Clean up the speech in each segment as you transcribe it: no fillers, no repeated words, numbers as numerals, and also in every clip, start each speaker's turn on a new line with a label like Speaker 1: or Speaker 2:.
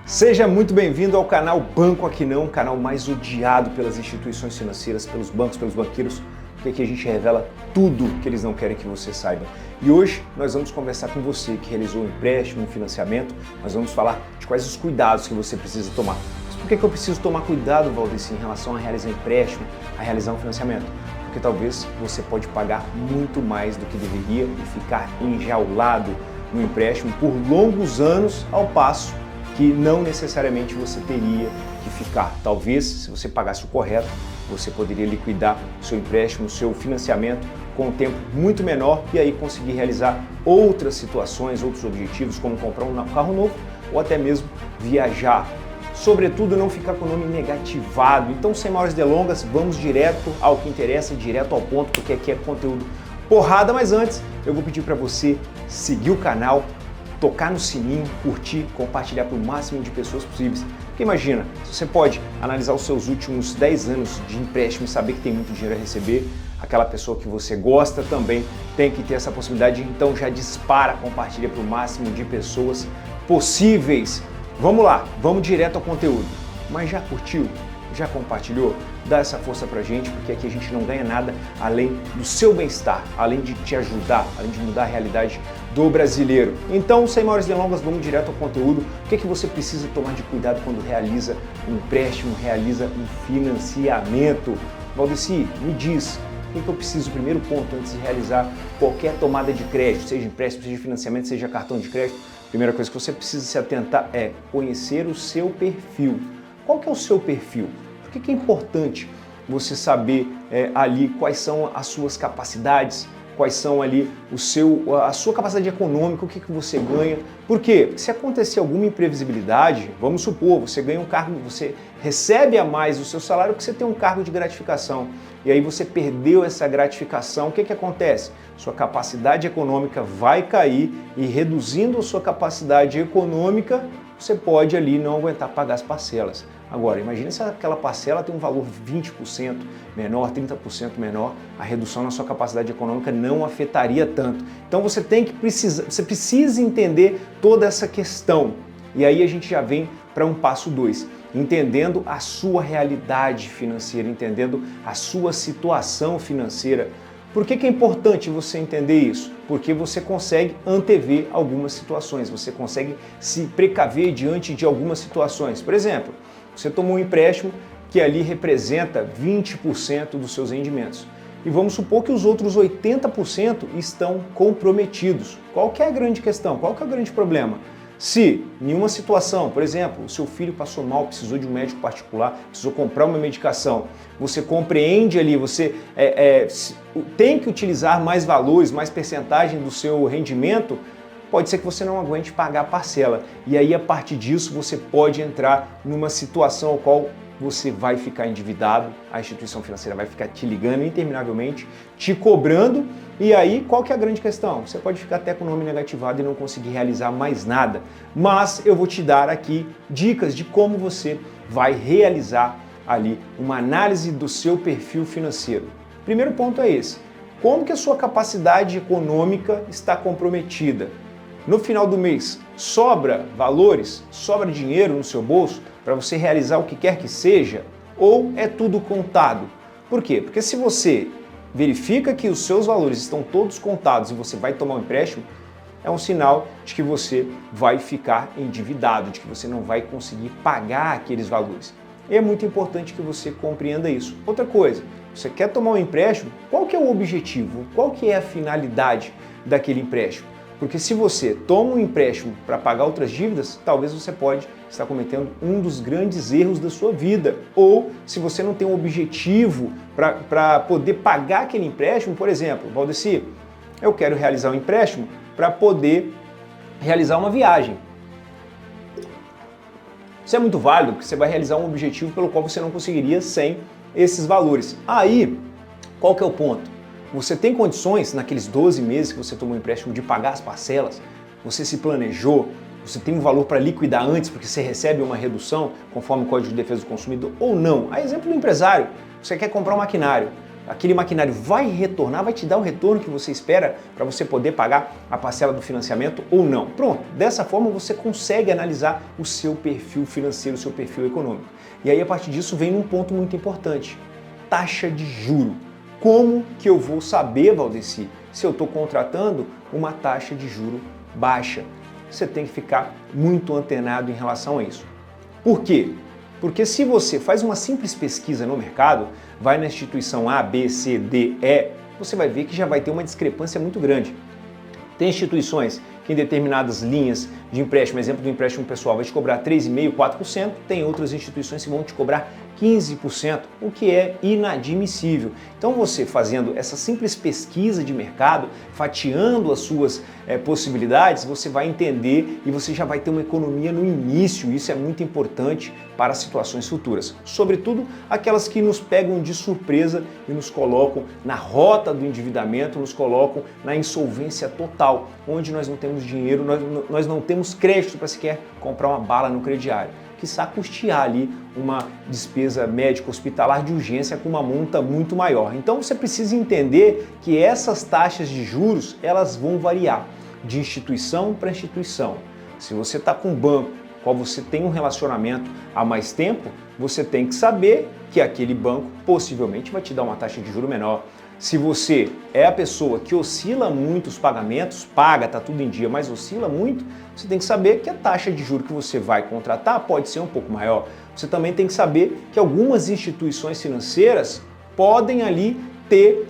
Speaker 1: Seja muito bem-vindo ao canal Banco Aqui Não, o canal mais odiado pelas instituições financeiras, pelos bancos, pelos banqueiros, porque aqui a gente revela tudo que eles não querem que você saiba. E hoje nós vamos conversar com você que realizou um empréstimo, um financiamento, nós vamos falar de quais os cuidados que você precisa tomar. Mas por que eu preciso tomar cuidado, Valdeci, em relação a realizar empréstimo, a realizar um financiamento? Porque talvez você pode pagar muito mais do que deveria e ficar enjaulado no empréstimo por longos anos, ao passo que não necessariamente você teria que ficar. Talvez, se você pagasse o correto, você poderia liquidar o seu empréstimo, o seu financiamento com um tempo muito menor e aí conseguir realizar outras situações, outros objetivos, como comprar um carro novo ou até mesmo viajar. Sobretudo, não ficar com o nome negativado. Então, sem maiores delongas, vamos direto ao que interessa, direto ao ponto, porque aqui é conteúdo porrada. Mas antes, eu vou pedir para você seguir o canal, tocar no sininho, curtir, compartilhar para o máximo de pessoas possíveis. Porque imagina, você pode analisar os seus últimos 10 anos de empréstimo e saber que tem muito dinheiro a receber, aquela pessoa que você gosta também tem que ter essa possibilidade, então já dispara, compartilha para o máximo de pessoas possíveis. Vamos lá, vamos direto ao conteúdo. Mas já curtiu? Já compartilhou? Dá essa força pra gente, porque aqui a gente não ganha nada além do seu bem-estar, além de te ajudar, além de mudar a realidade do brasileiro. Então, sem maiores delongas, vamos direto ao conteúdo. O que é que você precisa tomar de cuidado quando realiza um empréstimo, realiza um financiamento? Valdeci, me diz, o que eu preciso, primeiro ponto, antes de realizar qualquer tomada de crédito, seja empréstimo, seja financiamento, seja cartão de crédito? Primeira coisa que você precisa se atentar é conhecer o seu perfil. Qual que é o seu perfil? Por que é importante você saber ali quais são as suas capacidades, quais são ali a sua capacidade econômica, o que você ganha? Porque se acontecer alguma imprevisibilidade, vamos supor, você ganha um cargo, você recebe a mais do seu salário porque você tem um cargo de gratificação e aí você perdeu essa gratificação, o que acontece? Sua capacidade econômica vai cair e reduzindo a sua capacidade econômica, você pode ali não aguentar pagar as parcelas. Agora, imagine se aquela parcela tem um valor 20% menor, 30% menor, a redução na sua capacidade econômica não afetaria tanto. Então você precisa entender toda essa questão. E aí a gente já vem para um passo 2, entendendo a sua realidade financeira, entendendo a sua situação financeira. Por que é importante você entender isso? Porque você consegue antever algumas situações, você consegue se precaver diante de algumas situações. Por exemplo, você tomou um empréstimo que ali representa 20% dos seus rendimentos. E vamos supor que os outros 80% estão comprometidos. Qual que é a grande questão? Qual que é o grande problema? Se em uma situação, por exemplo, o seu filho passou mal, precisou de um médico particular, precisou comprar uma medicação, você compreende ali, você tem que utilizar mais valores, mais percentagem do seu rendimento, pode ser que você não aguente pagar a parcela. E aí, a partir disso, você pode entrar numa situação ao qual você vai ficar endividado, a instituição financeira vai ficar te ligando interminavelmente, te cobrando, e aí qual que é a grande questão? Você pode ficar até com o nome negativado e não conseguir realizar mais nada. Mas eu vou te dar aqui dicas de como você vai realizar ali uma análise do seu perfil financeiro. Primeiro ponto é esse: como que a sua capacidade econômica está comprometida? No final do mês, sobra valores, sobra dinheiro no seu bolso para você realizar o que quer que seja, ou é tudo contado? Por quê? Porque se você verifica que os seus valores estão todos contados e você vai tomar um empréstimo, é um sinal de que você vai ficar endividado, de que você não vai conseguir pagar aqueles valores. E é muito importante que você compreenda isso. Outra coisa, você quer tomar um empréstimo, qual que é o objetivo? Qual que é a finalidade daquele empréstimo? Porque se você toma um empréstimo para pagar outras dívidas, talvez você pode estar cometendo um dos grandes erros da sua vida. Ou se você não tem um objetivo para poder pagar aquele empréstimo, por exemplo, Valdeci, eu quero realizar um empréstimo para poder realizar uma viagem. Isso é muito válido, porque você vai realizar um objetivo pelo qual você não conseguiria sem esses valores. Aí, qual que é o ponto? Você tem condições, naqueles 12 meses que você tomou um empréstimo, de pagar as parcelas? Você se planejou? Você tem um valor para liquidar antes porque você recebe uma redução conforme o Código de Defesa do Consumidor ou não? A exemplo do empresário, você quer comprar um maquinário. aquele maquinário vai retornar, vai te dar o retorno que você espera para você poder pagar a parcela do financiamento ou não. Pronto, dessa forma você consegue analisar o seu perfil financeiro, o seu perfil econômico. E aí a partir disso vem um ponto muito importante, taxa de juro. Como que eu vou saber, Valdeci, se eu estou contratando uma taxa de juro baixa? Você tem que ficar muito antenado em relação a isso. Por quê? Porque se você faz uma simples pesquisa no mercado, vai na instituição A, B, C, D, E, você vai ver que já vai ter uma discrepância muito grande. Tem instituições que em determinadas linhas de empréstimo, exemplo do empréstimo pessoal, vai te cobrar 3,5%, 4%, tem outras instituições que vão te cobrar 15%, o que é inadmissível. Então você fazendo essa simples pesquisa de mercado, fatiando as suas possibilidades, você vai entender e você já vai ter uma economia no início. Isso é muito importante para situações futuras. Sobretudo aquelas que nos pegam de surpresa e nos colocam na rota do endividamento, nos colocam na insolvência total, onde nós não temos dinheiro, nós não temos crédito para sequer comprar uma bala no crediário. Quiçá custear ali uma despesa médica hospitalar de urgência com uma multa muito maior. Então você precisa entender que essas taxas de juros, elas vão variar de instituição para instituição. Se você está com um banco, qual você tem um relacionamento há mais tempo, você tem que saber que aquele banco possivelmente vai te dar uma taxa de juro menor. Se você é a pessoa que oscila muito os pagamentos, paga, está tudo em dia, mas oscila muito, você tem que saber que a taxa de juros que você vai contratar pode ser um pouco maior. Você também tem que saber que algumas instituições financeiras podem ali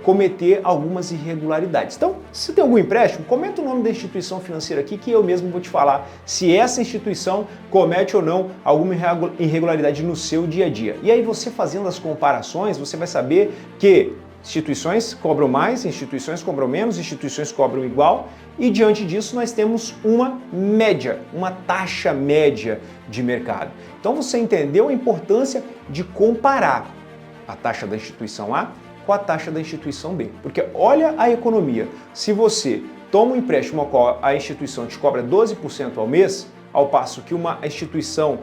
Speaker 1: cometer algumas irregularidades. Então, se tem algum empréstimo, comenta o nome da instituição financeira aqui que eu mesmo vou te falar se essa instituição comete ou não alguma irregularidade no seu dia a dia. E aí você fazendo as comparações, você vai saber que instituições cobram mais, instituições cobram menos, instituições cobram igual e diante disso nós temos uma média, uma taxa média de mercado. Então você entendeu a importância de comparar a taxa da instituição A com a taxa da instituição B. Porque olha a economia, se você toma um empréstimo ao qual a instituição te cobra 12% ao mês, ao passo que uma instituição,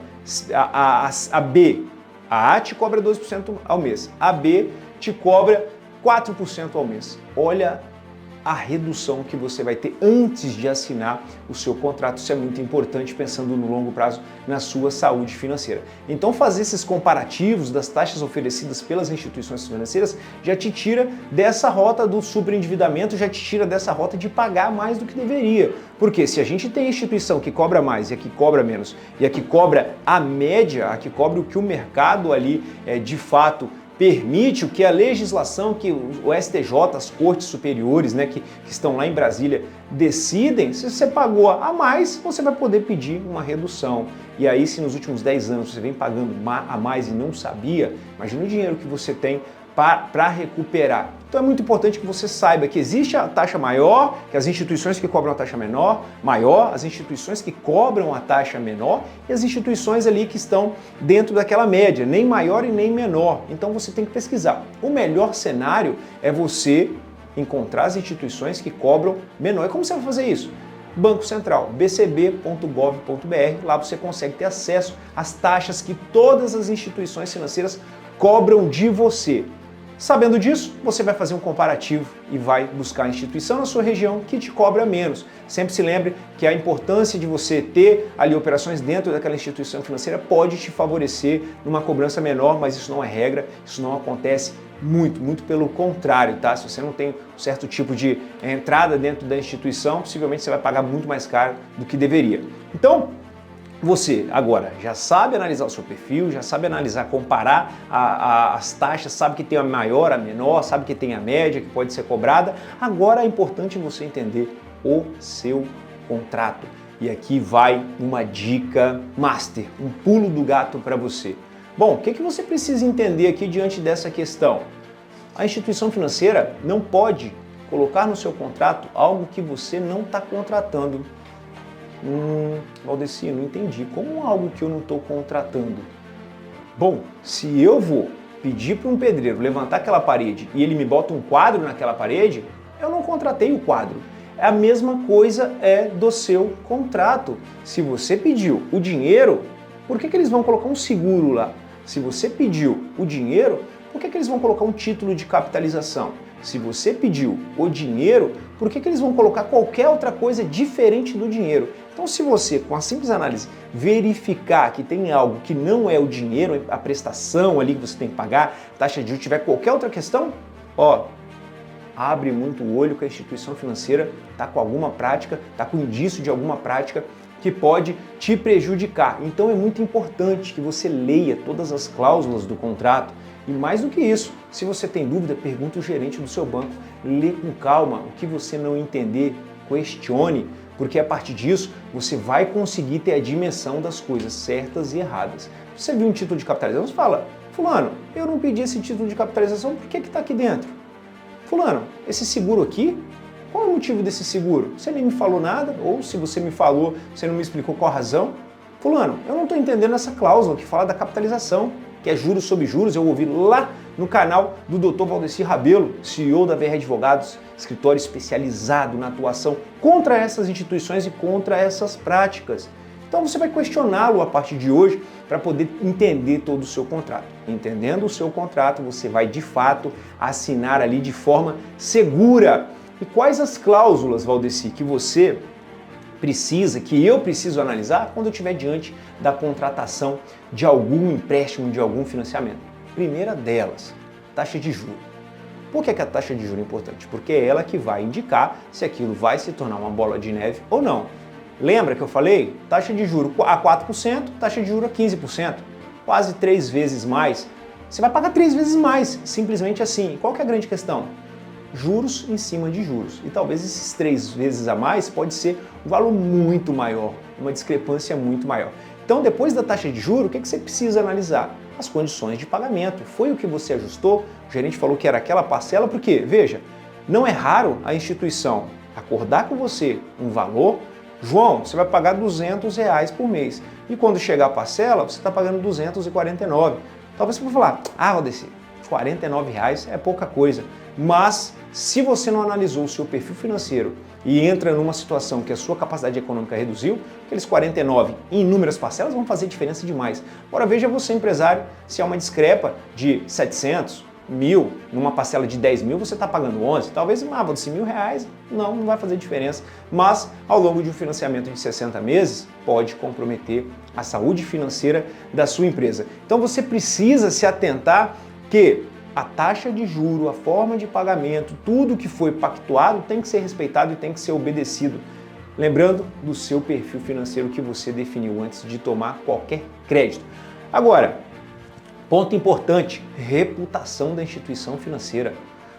Speaker 1: a B, a A te cobra 12% ao mês, a B te cobra 4% ao mês. Olha a redução que você vai ter antes de assinar o seu contrato. Isso é muito importante pensando no longo prazo na sua saúde financeira. Então fazer esses comparativos das taxas oferecidas pelas instituições financeiras já te tira dessa rota do superendividamento, já te tira dessa rota de pagar mais do que deveria. Porque se a gente tem instituição que cobra mais e a que cobra menos, e a que cobra a média, a que cobra o que o mercado ali de fato permite, o que a legislação, que o STJ, as cortes superiores, que estão lá em Brasília, decidem, se você pagou a mais, você vai poder pedir uma redução. E aí, se nos últimos 10 anos você vem pagando a mais e não sabia, imagina o dinheiro que você tem para recuperar. Então é muito importante que você saiba que existe a taxa maior, que as instituições que cobram a taxa maior, as instituições que cobram a taxa menor e as instituições ali que estão dentro daquela média, nem maior e nem menor. Então você tem que pesquisar. O melhor cenário é você encontrar as instituições que cobram menor. E como você vai fazer isso? Banco Central, bcb.gov.br, lá você consegue ter acesso às taxas que todas as instituições financeiras cobram de você. Sabendo disso, você vai fazer um comparativo e vai buscar a instituição na sua região que te cobra menos. Sempre se lembre que a importância de você ter ali operações dentro daquela instituição financeira pode te favorecer numa cobrança menor, mas isso não é regra, isso não acontece muito pelo contrário, tá? Se você não tem um certo tipo de entrada dentro da instituição, possivelmente você vai pagar muito mais caro do que deveria. Então, você agora já sabe analisar o seu perfil, já sabe analisar, comparar as taxas, sabe que tem a maior, a menor, sabe que tem a média que pode ser cobrada. Agora é importante você entender o seu contrato. E aqui vai uma dica master, um pulo do gato para você. Bom, o que você precisa entender aqui diante dessa questão? A instituição financeira não pode colocar no seu contrato algo que você não está contratando. Valdeci, não entendi. Como algo que eu não estou contratando? Bom, se eu vou pedir para um pedreiro levantar aquela parede e ele me bota um quadro naquela parede, eu não contratei o quadro. A mesma coisa é do seu contrato. Se você pediu o dinheiro, por que eles vão colocar um seguro lá? Se você pediu o dinheiro, por que eles vão colocar um título de capitalização? Se você pediu o dinheiro, por que eles vão colocar qualquer outra coisa diferente do dinheiro? Então, se você, com a simples análise, verificar que tem algo que não é o dinheiro, a prestação ali que você tem que pagar, taxa de juros, tiver qualquer outra questão, abre muito o olho que a instituição financeira está com alguma prática, está com indício de alguma prática que pode te prejudicar. Então é muito importante que você leia todas as cláusulas do contrato e mais do que isso, se você tem dúvida, pergunte ao gerente do seu banco, lê com calma, o que você não entender, questione, porque a partir disso você vai conseguir ter a dimensão das coisas certas e erradas. Você viu um título de capitalização, você fala, fulano, eu não pedi esse título de capitalização, por que está aqui dentro? Fulano, esse seguro aqui, qual é o motivo desse seguro? Você nem me falou nada, ou se você me falou, você não me explicou qual a razão. Fulano, eu não estou entendendo essa cláusula que fala da capitalização, que é juros sobre juros, eu ouvi lá no canal do Dr. Valdecir Rabelo, CEO da VR Advogados, escritório especializado na atuação contra essas instituições e contra essas práticas. Então você vai questioná-lo a partir de hoje para poder entender todo o seu contrato. Entendendo o seu contrato, você vai de fato assinar ali de forma segura. E quais as cláusulas, Valdecir, que você precisa, que eu preciso analisar quando eu estiver diante da contratação de algum empréstimo, de algum financiamento? Primeira delas, taxa de juros. Por que a taxa de juros é importante? Porque é ela que vai indicar se aquilo vai se tornar uma bola de neve ou não. Lembra que eu falei? Taxa de juros a 4%, taxa de juros a 15%, quase 3 vezes mais. Você vai pagar 3 vezes mais, simplesmente assim. Qual que é a grande questão? Juros em cima de juros. E talvez esses 3 vezes a mais pode ser um valor muito maior, uma discrepância muito maior. Então, depois da taxa de juros, o que você precisa analisar? As condições de pagamento. Foi o que você ajustou? O gerente falou que era aquela parcela, porque, veja, não é raro a instituição acordar com você um valor. João, você vai pagar R$200 por mês. E quando chegar a parcela, você está pagando R$249. Talvez você vai falar, Valdecir, R$49 é pouca coisa. Mas, se você não analisou o seu perfil financeiro e entra numa situação que a sua capacidade econômica reduziu, aqueles 49 em inúmeras parcelas vão fazer diferença demais. Agora veja você, empresário, se há uma discrepa de 700, 1.000, numa parcela de 10 mil, você está pagando 11, talvez Valdecir, R$1.000, não vai fazer diferença, mas ao longo de um financiamento de 60 meses, pode comprometer a saúde financeira da sua empresa. Então você precisa se atentar que a taxa de juro, a forma de pagamento, tudo que foi pactuado tem que ser respeitado e tem que ser obedecido. Lembrando do seu perfil financeiro que você definiu antes de tomar qualquer crédito. Agora, ponto importante, reputação da instituição financeira.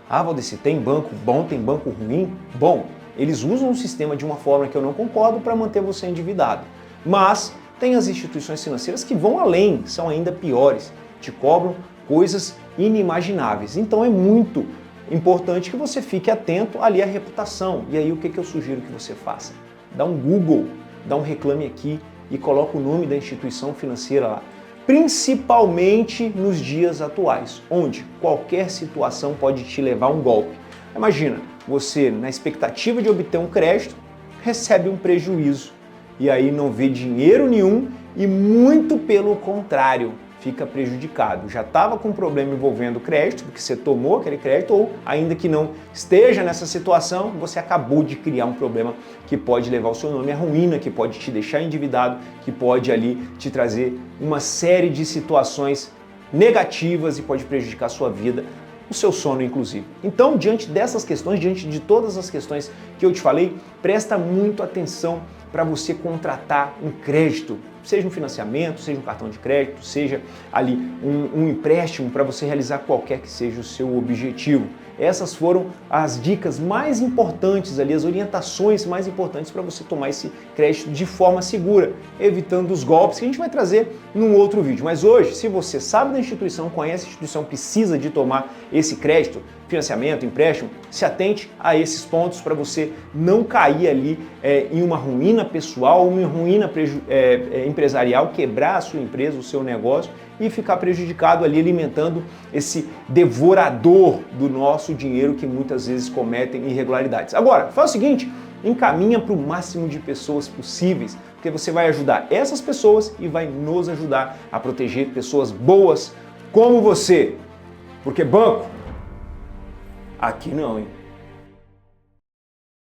Speaker 1: Valdecir, tem banco bom, tem banco ruim? Bom, eles usam o sistema de uma forma que eu não concordo para manter você endividado. Mas tem as instituições financeiras que vão além, são ainda piores, te cobram coisas inimagináveis. Então é muito importante que você fique atento ali à reputação. E aí o que eu sugiro que você faça? Dá um Google, dá um Reclame Aqui e coloca o nome da instituição financeira lá. Principalmente nos dias atuais, onde qualquer situação pode te levar a um golpe. Imagina, você na expectativa de obter um crédito, recebe um prejuízo e aí não vê dinheiro nenhum e muito pelo contrário, fica prejudicado. Já estava com um problema envolvendo o crédito, porque você tomou aquele crédito, ou ainda que não esteja nessa situação, você acabou de criar um problema que pode levar o seu nome à ruína, que pode te deixar endividado, que pode ali te trazer uma série de situações negativas e pode prejudicar a sua vida, o seu sono inclusive. Então, diante dessas questões, diante de todas as questões que eu te falei, presta muito atenção para você contratar um crédito, seja um financiamento, seja um cartão de crédito, seja ali um empréstimo para você realizar qualquer que seja o seu objetivo. Essas foram as dicas mais importantes ali, as orientações mais importantes para você tomar esse crédito de forma segura, evitando os golpes que a gente vai trazer num outro vídeo. Mas hoje, se você sabe da instituição, conhece a instituição, precisa de tomar esse crédito, financiamento, empréstimo, se atente a esses pontos para você não cair ali em uma ruína pessoal, uma ruína empresarial, quebrar a sua empresa, o seu negócio e ficar prejudicado ali alimentando esse devorador do nosso dinheiro que muitas vezes cometem irregularidades. Agora, faz o seguinte, encaminha para o máximo de pessoas possíveis, porque você vai ajudar essas pessoas e vai nos ajudar a proteger pessoas boas como você. Porque banco, aqui não, hein?